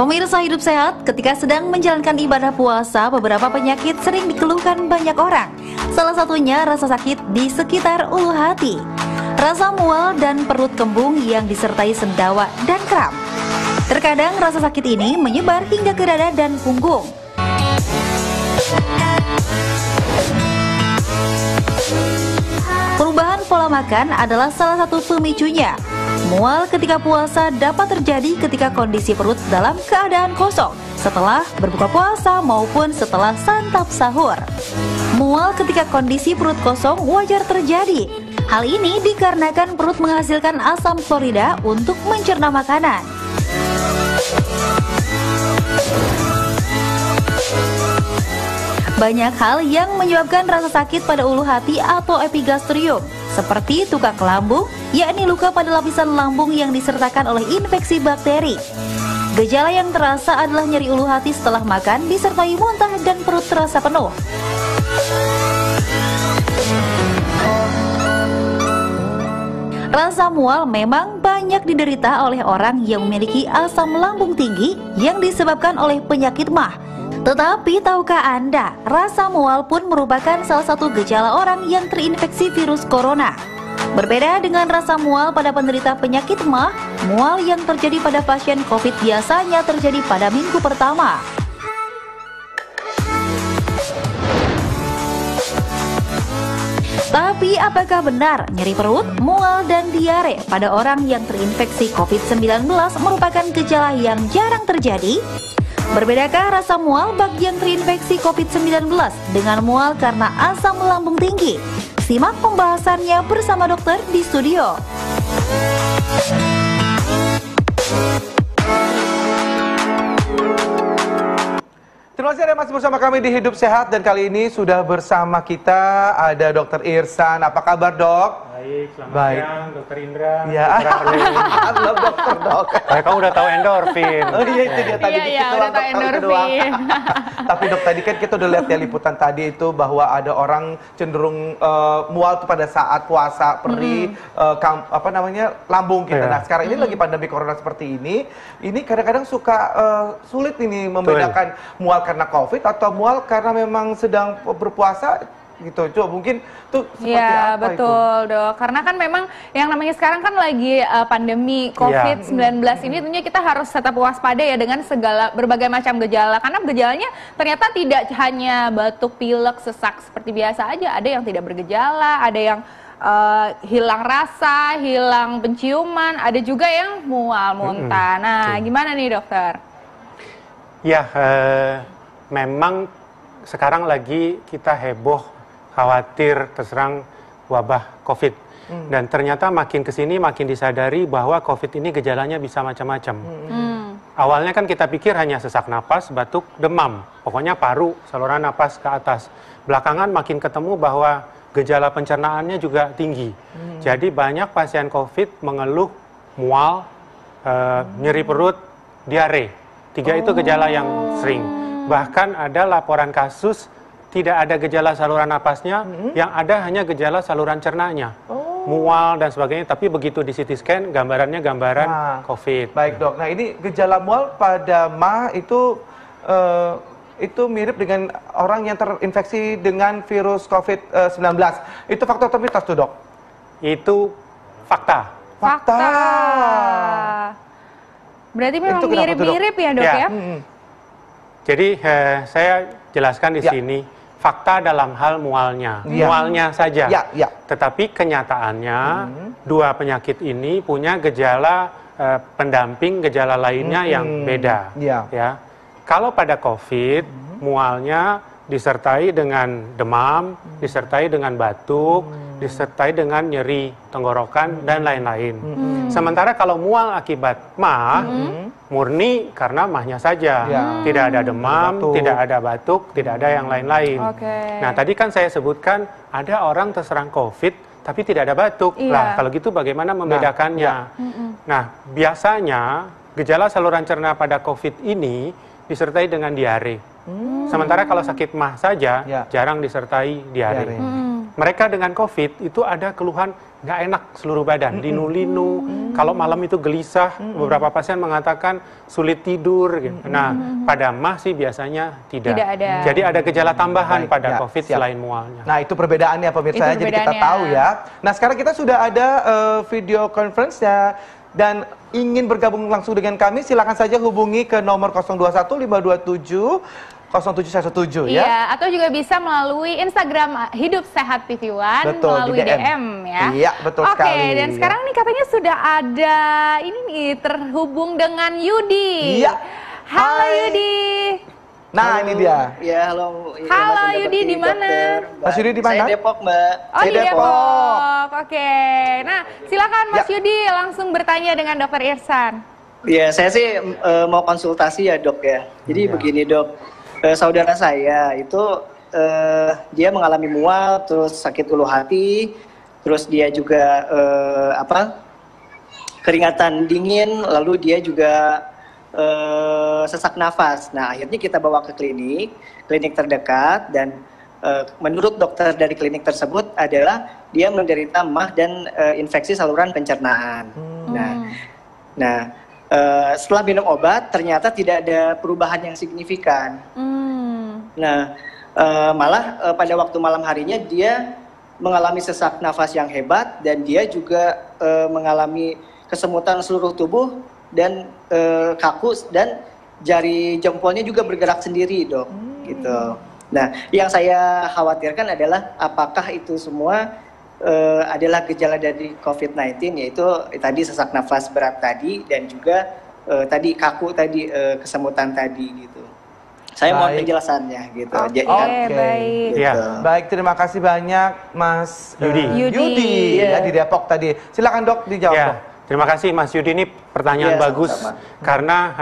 Pemirsa Hidup Sehat, ketika sedang menjalankan ibadah puasa, beberapa penyakit sering dikeluhkan banyak orang. Salah satunya rasa sakit di sekitar ulu hati, rasa mual dan perut kembung yang disertai sendawa dan kram. Terkadang rasa sakit ini menyebar hingga ke dada dan punggung. Perubahan pola makan adalah salah satu pemicunya. Mual ketika puasa dapat terjadi ketika kondisi perut dalam keadaan kosong setelah berbuka puasa maupun setelah santap sahur. Mual ketika kondisi perut kosong wajar terjadi. Hal ini dikarenakan perut menghasilkan asam klorida untuk mencerna makanan. Banyak hal yang menyebabkan rasa sakit pada ulu hati atau epigastrium, seperti tukak lambung, yakni luka pada lapisan lambung yang disertakan oleh infeksi bakteri. Gejala yang terasa adalah nyeri ulu hati setelah makan, disertai muntah dan perut terasa penuh. Rasa mual memang banyak diderita oleh orang yang memiliki asam lambung tinggi yang disebabkan oleh penyakit MAH. Tetapi tahukah Anda, rasa mual pun merupakan salah satu gejala orang yang terinfeksi virus corona. Berbeda dengan rasa mual pada penderita penyakit MAH, mual yang terjadi pada pasien COVID biasanya terjadi pada minggu pertama. Tapi apakah benar nyeri perut, mual, dan diare pada orang yang terinfeksi COVID-19 merupakan gejala yang jarang terjadi? Berbedakah rasa mual bagi yang terinfeksi COVID-19 dengan mual karena asam lambung tinggi? Simak pembahasannya bersama dokter di studio. Terima kasih Anda masih bersama kami di Hidup Sehat, dan kali ini sudah bersama kita ada Dokter Irsan. Apa kabar, Dok? Baik, selamat siang, Dokter Indra. Ya, halo dokter, Dok. Kamu udah tahu endorfin. Oh iya, itu dia tadi. Iya, udah tahu endorfin. Tapi Dok, tadi kan kita udah lihat ya liputan tadi itu bahwa ada orang cenderung mual tuh pada saat puasa, perih, lambung kita. Nah, sekarang ini lagi pandemi corona seperti ini kadang-kadang suka sulit ini membedakan mual karena COVID atau mual karena memang sedang berpuasa gitu. Coba mungkin tuh seperti apa betul, itu? Dok. Karena kan memang yang namanya sekarang kan lagi pandemi COVID-19 ini tentunya kita harus tetap waspada ya dengan berbagai macam gejala. Karena gejalanya ternyata tidak hanya batuk, pilek, sesak seperti biasa aja. Ada yang tidak bergejala, ada yang hilang rasa, hilang penciuman, ada juga yang mual, muntah. Nah, gimana nih dokter? Ya, memang sekarang lagi kita heboh, khawatir terserang wabah COVID. Dan ternyata makin kesini makin disadari bahwa COVID ini gejalanya bisa macam-macam. Awalnya kan kita pikir hanya sesak napas, batuk, demam. Pokoknya paru, saluran napas ke atas. Belakangan makin ketemu bahwa gejala pencernaannya juga tinggi. Jadi banyak pasien COVID mengeluh mual, nyeri perut, diare. 3 itu gejala yang sering. Bahkan ada laporan kasus tidak ada gejala saluran napasnya, yang ada hanya gejala saluran cernanya, mual dan sebagainya. Tapi begitu di CT scan, gambarannya gambaran COVID. Baik dok, nah ini gejala mual pada MAH itu mirip dengan orang yang terinfeksi dengan virus COVID-19. Itu fakta atau mitos tuh dok? Itu fakta. Fakta. Berarti memang mirip-mirip ya dok ya? Jadi saya jelaskan di sini. Fakta dalam hal mualnya, mualnya saja. Tetapi kenyataannya dua penyakit ini punya gejala pendamping, gejala lainnya yang beda. Ya, kalau pada COVID, mualnya disertai dengan demam, disertai dengan batuk, disertai dengan nyeri tenggorokan dan lain-lain. Sementara kalau mual akibat MAH, murni karena MAH-nya saja, tidak ada demam, tidak ada batuk, tidak ada yang lain-lain. Nah, tadi kan saya sebutkan ada orang terserang COVID tapi tidak ada batuk. Lah, kalau gitu bagaimana membedakannya? Nah, biasanya gejala saluran cerna pada COVID ini disertai dengan diare. Sementara kalau sakit MAH saja jarang disertai diare. Mereka dengan COVID itu ada keluhan nggak enak seluruh badan, linu-linu. Kalau malam itu gelisah, beberapa pasien mengatakan sulit tidur. Gitu. Nah, pada MAH sih biasanya tidak. ada. Jadi ada gejala tambahan pada ya, COVID selain mualnya. Nah, itu perbedaannya pemirsa, jadi kita tahu ya. Nah, sekarang kita sudah ada video conference ya, dan ingin bergabung langsung dengan kami, silakan saja hubungi ke nomor 021 527 0717 ya. Iya, atau juga bisa melalui Instagram Hidup Sehat TV One, melalui di DM ya. Iya, betul sekali. Oke, dan sekarang nih katanya sudah ada ini nih terhubung dengan Yudi. Iya. Halo Hai. Yudi. Nah, ini dia. Ya, halo. Halo Yudi, di mana? Mas Yudi di mana? Saya Depok, Mbak. Oh, di Depok. Oke. Nah, silakan Mas Yudi langsung bertanya dengan Dokter Irsan. Ya, saya sih mau konsultasi ya, Dok ya. Jadi begini, Dok. Saudara saya itu dia mengalami mual, terus sakit ulu hati, terus dia juga keringatan dingin, lalu dia juga sesak nafas. Nah, akhirnya kita bawa ke klinik terdekat, dan menurut dokter dari klinik tersebut adalah dia menderita MAH dan infeksi saluran pencernaan. Nah, setelah minum obat ternyata tidak ada perubahan yang signifikan. Nah, malah pada waktu malam harinya dia mengalami sesak nafas yang hebat, dan dia juga mengalami kesemutan seluruh tubuh dan kaku, dan jari jempolnya juga bergerak sendiri, Dok. Gitu. Nah, yang saya khawatirkan adalah apakah itu semua adalah gejala dari COVID-19, yaitu tadi sesak nafas berat tadi, dan juga tadi kaku tadi, kesemutan tadi gitu. Saya mohon penjelasannya gitu. Oke, baik. Gitu. Ya. Baik, terima kasih banyak Mas Yudi. Ya, di Depok tadi. Silakan Dok dijawab. Ya. Dok. Terima kasih Mas Yudi, ini pertanyaan bagus karena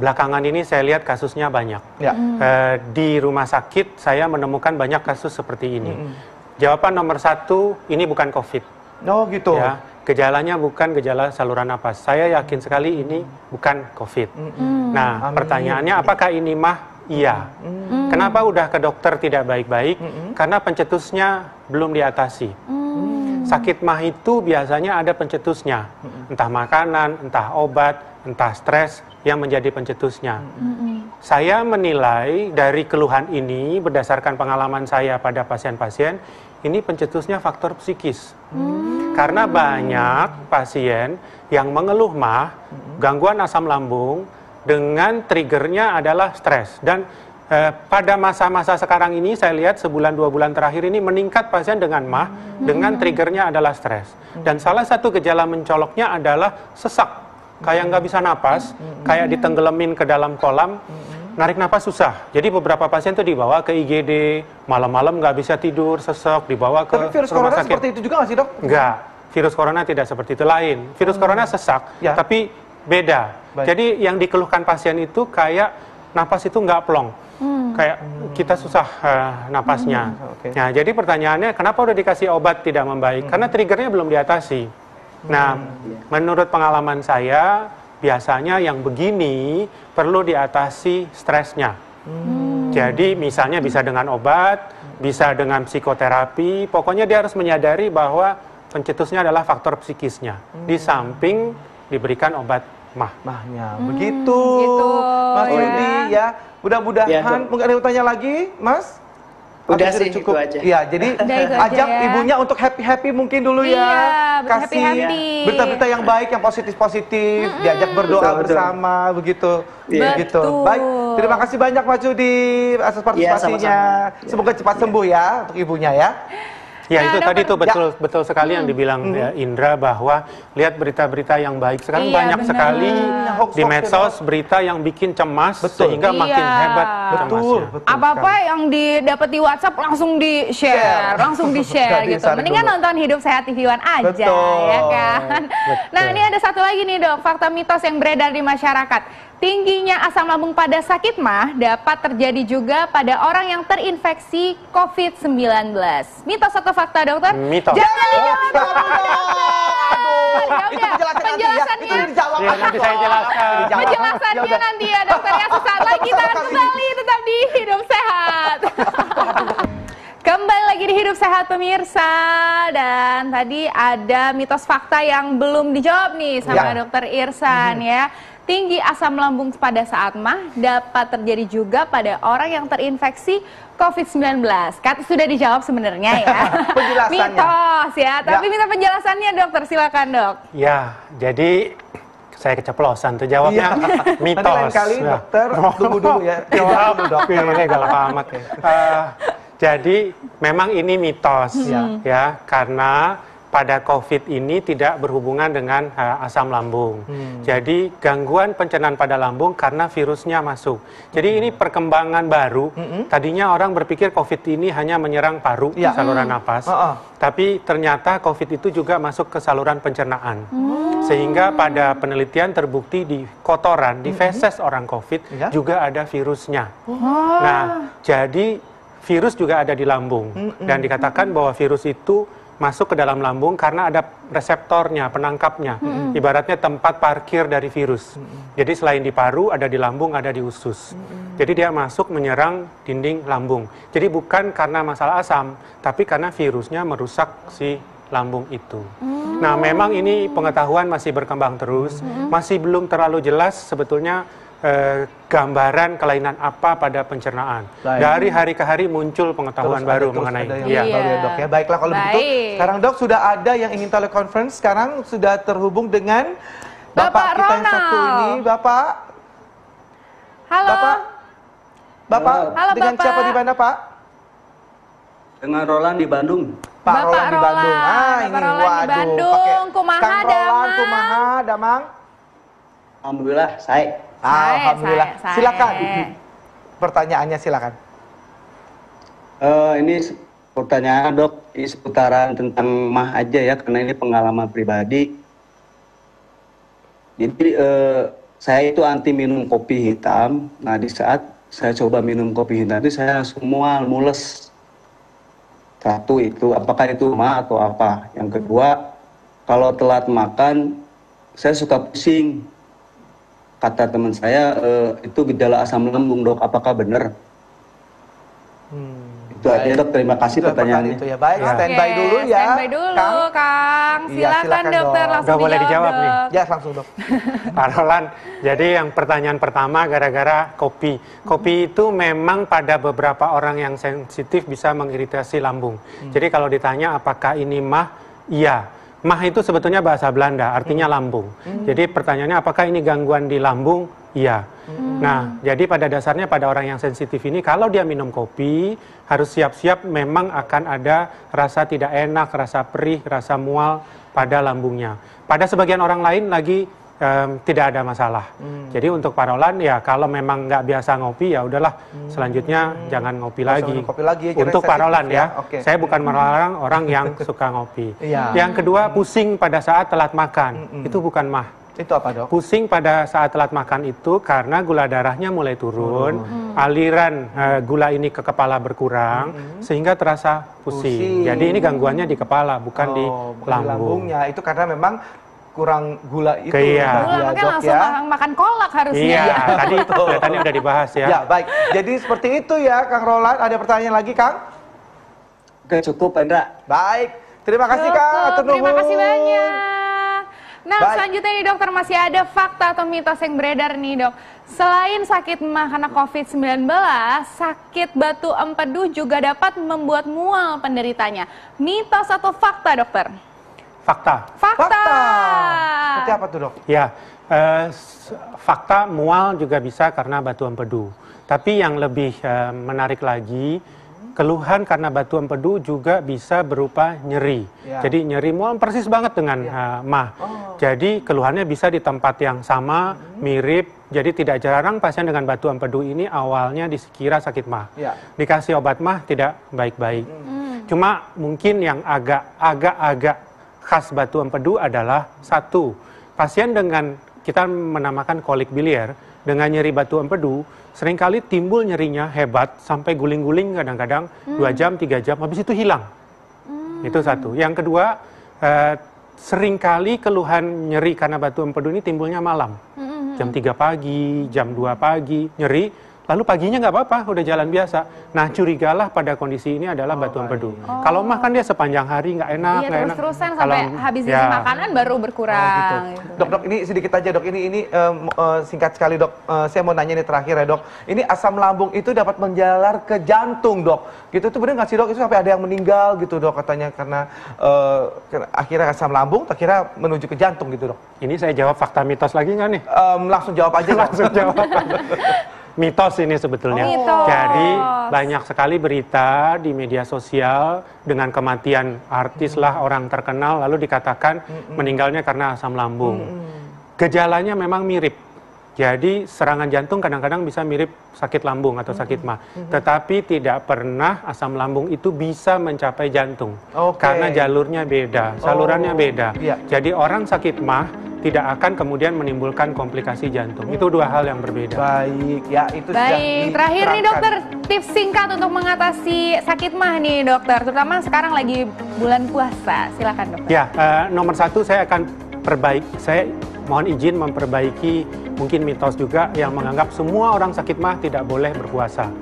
belakangan ini saya lihat kasusnya banyak. Ya. Di rumah sakit saya menemukan banyak kasus seperti ini. Jawaban nomor 1, ini bukan COVID. Oh gitu. Ya, gejalanya bukan gejala saluran napas. Saya yakin sekali ini bukan COVID. Nah, pertanyaannya apakah ini MAH? Iya. Kenapa udah ke dokter tidak baik-baik? Karena pencetusnya belum diatasi. Sakit MAH itu biasanya ada pencetusnya. Entah makanan, entah obat, entah stres yang menjadi pencetusnya. Saya menilai dari keluhan ini berdasarkan pengalaman saya pada pasien-pasien, ini pencetusnya faktor psikis. Karena banyak pasien yang mengeluh MAH, gangguan asam lambung, dengan triggernya adalah stres. Dan pada masa-masa sekarang ini saya lihat sebulan 2 bulan terakhir ini meningkat pasien dengan MAH, dengan triggernya adalah stres. Dan salah satu gejala mencoloknya adalah sesak, kayak nggak bisa napas, kayak ditenggelamin ke dalam kolam, narik napas susah. Jadi beberapa pasien tuh dibawa ke IGD, malam-malam nggak bisa tidur, sesek, dibawa ke Tapi virus rumah corona sakit. seperti itu juga nggak sih, Dok? Enggak, virus corona tidak seperti itu, lain. Virus corona sesak, tapi beda. Jadi yang dikeluhkan pasien itu kayak napas itu nggak plong. Kayak kita susah napasnya. Nah, jadi pertanyaannya kenapa udah dikasih obat tidak membaik? Karena triggernya belum diatasi. Nah, menurut pengalaman saya, biasanya yang begini perlu diatasi stresnya. Jadi misalnya bisa dengan obat, bisa dengan psikoterapi, pokoknya dia harus menyadari bahwa pencetusnya adalah faktor psikisnya. Di samping diberikan obat MAH. MAH-nya. Begitu. Mas Yudi ya. Mudah-mudahan mungkin ada yang tanya lagi, Mas? Udah sih, cukup. itu aja. Iya, jadi ajak ibunya untuk happy-happy mungkin dulu ya. Kasih berita-berita yang baik, yang positif-positif, diajak berdoa bersama, begitu. Begitu. Baik, terima kasih banyak Mas Yudi atas partisipasinya. Semoga cepat sembuh ya untuk ibunya ya. Ya, itu tadi tuh betul sekali yang dibilang Indra, bahwa lihat berita-berita yang baik. Sekarang banyak sekali di medsos berita yang bikin cemas sehingga makin hebat cemasnya. Apa-apa yang didapat di WhatsApp langsung di-share, gitu. Mendingan nonton Hidup Sehat TV One aja, ya kan? Nah, ini ada satu lagi nih, Dok, fakta mitos yang beredar di masyarakat. Tingginya asam lambung pada sakit MAH dapat terjadi juga pada orang yang terinfeksi COVID-19. Mitos atau fakta, Dokter? Mitos. Jangan dijawab, penjelasannya nanti saya jelaskan. Penjelasannya nanti ya, Dokter, ya. Sesaat lagi kita akan kembali tetap di Hidup Sehat. Kembali lagi di Hidup Sehat pemirsa, dan tadi ada mitos fakta yang belum dijawab nih sama Dokter Irsan ya. Tinggi asam lambung pada saat mah dapat terjadi juga pada orang yang terinfeksi COVID-19. Kan sudah dijawab sebenarnya ya. Mitos ya, tapi minta penjelasannya dokter, silakan dok. Ya, jadi saya keceplosan tuh jawabnya. Mitos. Nanti lain kali dokter tunggu dulu ya. Jawab dok. Galak amat ya. Jadi memang ini mitos ya, karena pada COVID ini tidak berhubungan dengan asam lambung. Jadi gangguan pencernaan pada lambung karena virusnya masuk. Jadi ini perkembangan baru. Tadinya orang berpikir COVID ini hanya menyerang paru, saluran napas. Tapi ternyata COVID itu juga masuk ke saluran pencernaan. Sehingga pada penelitian terbukti di kotoran, di feses orang COVID juga ada virusnya. Nah, jadi virus juga ada di lambung. Dan dikatakan bahwa virus itu masuk ke dalam lambung karena ada reseptornya, penangkapnya. Ibaratnya tempat parkir dari virus. Jadi selain di paru, ada di lambung, ada di usus. Jadi dia masuk menyerang dinding lambung. Jadi bukan karena masalah asam, tapi karena virusnya merusak si lambung itu. Nah, memang ini pengetahuan masih berkembang terus. Masih belum terlalu jelas sebetulnya gambaran kelainan apa pada pencernaan. Dari hari ke hari muncul pengetahuan baru mengenai ya, dok ya. Baiklah kalau begitu. Sekarang dok sudah ada yang ingin telekonferensi. Sekarang sudah terhubung dengan Bapak kita yang satu ini, Bapak. Halo. Bapak. Halo, dengan Bapak. siapa di mana, Pak? Dengan Roland di Bandung. Pak Roland di Bandung. Ah, ini waduh. Kumaha Damang. Alhamdulillah, saya. Alhamdulillah. Silakan. Pertanyaannya silakan. Ini pertanyaan dok, ini seputaran tentang mah aja ya, karena ini pengalaman pribadi. Jadi saya itu anti minum kopi hitam. Nah di saat saya coba minum kopi hitam itu saya semua mules. Satu itu, apakah itu mah atau apa? Yang kedua, kalau telat makan, saya suka pusing. Kata teman saya, itu gejala asam lambung dok, apakah benar? Itu aja dok, terima kasih pertanyaannya. Itu ya. Baik, standby dulu ya. Standby dulu Kang. Silakan dokter, langsung Udah boleh dijawab nih. Ya langsung dok. Pak Roland, jadi yang pertanyaan pertama gara-gara kopi. Kopi itu memang pada beberapa orang yang sensitif bisa mengiritasi lambung. Jadi kalau ditanya apakah ini mah, iya. Mah itu sebetulnya bahasa Belanda, artinya lambung. Jadi pertanyaannya apakah ini gangguan di lambung? Iya. Nah, jadi pada dasarnya pada orang yang sensitif ini, kalau dia minum kopi, harus siap-siap memang akan ada rasa tidak enak, rasa perih, rasa mual pada lambungnya. Pada sebagian orang lain lagi tidak ada masalah. Jadi untuk Pak Roland ya kalau memang nggak biasa ngopi ya udahlah selanjutnya jangan ngopi lagi. Untuk Pak Roland ya, saya bukan melarang orang yang suka ngopi. Yang kedua pusing pada saat telat makan, itu bukan mah. Itu apa dok? Pusing pada saat telat makan itu karena gula darahnya mulai turun, aliran gula ini ke kepala berkurang sehingga terasa pusing. Jadi ini gangguannya di kepala bukan di lambungnya. Itu karena memang kurang gula itu. Makanya langsung makan kolak harusnya. Iya, tadi kelihatannya udah dibahas ya. Ya, baik. Jadi seperti itu ya, Kang Roland. Ada pertanyaan lagi, Kang? Oke, cukup, Indra. Baik. Terima kasih, Kang. Terima kasih banyak. Nah, selanjutnya nih dokter, masih ada fakta atau mitos yang beredar nih dok. Selain sakit mah karena COVID-19, sakit batu empedu juga dapat membuat mual penderitanya. Mitos atau fakta dokter? Fakta. Seperti apa tuh dok? Ya, fakta mual juga bisa karena batu empedu. Tapi yang lebih menarik lagi, keluhan karena batu empedu juga bisa berupa nyeri. Jadi nyeri mual persis banget dengan mah. Jadi keluhannya bisa di tempat yang sama, mirip. Jadi tidak jarang pasien dengan batu empedu ini awalnya dikira sakit mah. Dikasih obat mah tidak baik-baik. Cuma mungkin yang agak khas batu empedu adalah satu, pasien dengan kita menamakan kolik biliar dengan nyeri batu empedu seringkali timbul nyerinya hebat sampai guling-guling kadang-kadang 2 jam, 3 jam, habis itu hilang. Itu satu. Yang kedua, seringkali keluhan nyeri karena batu empedu ini timbulnya malam. Jam 3 pagi, jam 2 pagi, nyeri, lalu paginya nggak apa-apa, udah jalan biasa. Nah, curigalah pada kondisi ini adalah batuan empedu. Kalau mah kan dia sepanjang hari nggak enak, iya, nggak enak. Terus-terusan sampai habis isi makanan baru berkurang. Gitu. Dok, ini sedikit aja dok, ini singkat sekali dok. Saya mau nanya ini terakhir ya dok. Ini asam lambung itu dapat menjalar ke jantung dok. Gitu tuh bener nggak sih dok? Itu sampai ada yang meninggal gitu dok katanya karena akhirnya asam lambung, akhirnya menuju ke jantung gitu dok. Ini saya jawab fakta mitos lagi nggak nih? Langsung jawab aja. Langsung jawab. Mitos ini sebetulnya. Jadi banyak sekali berita di media sosial dengan kematian artis lah, orang terkenal, lalu dikatakan meninggalnya karena asam lambung. Gejalanya memang mirip. Jadi serangan jantung kadang-kadang bisa mirip sakit lambung atau sakit mah. Tetapi tidak pernah asam lambung itu bisa mencapai jantung. Karena jalurnya beda, salurannya beda. Jadi orang sakit mah tidak akan kemudian menimbulkan komplikasi jantung. Itu dua hal yang berbeda. Baik, ya itu baik. Terakhir nih dokter, tips singkat untuk mengatasi sakit mah nih dokter, terutama sekarang lagi bulan puasa. Silakan dokter. Ya, nomor satu saya akan saya mohon izin memperbaiki mungkin mitos juga yang menganggap semua orang sakit mah tidak boleh berpuasa.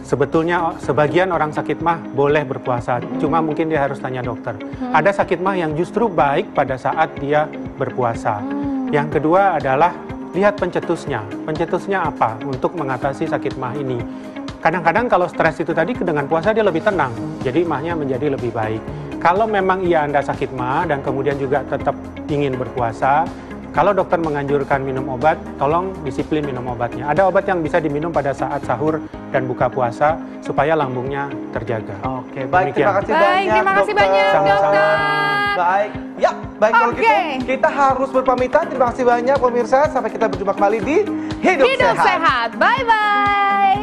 Sebetulnya sebagian orang sakit mah boleh berpuasa, cuma mungkin dia harus tanya dokter. Ada sakit mah yang justru baik pada saat dia berpuasa. Yang kedua adalah lihat pencetusnya. Pencetusnya apa untuk mengatasi sakit mah ini? Kadang-kadang kalau stres itu tadi dengan puasa dia lebih tenang, jadi mahnya menjadi lebih baik. Kalau memang Anda sakit mah dan kemudian juga tetap ingin berpuasa, kalau dokter menganjurkan minum obat, tolong disiplin minum obatnya. Ada obat yang bisa diminum pada saat sahur dan buka puasa supaya lambungnya terjaga. Oke, baik. Terima kasih banyak, terima kasih banyak, dokter. Baik, ya, baik kalau gitu kita harus berpamitan. Terima kasih banyak pemirsa. Sampai kita berjumpa kembali di Hidup Sehat. Bye bye.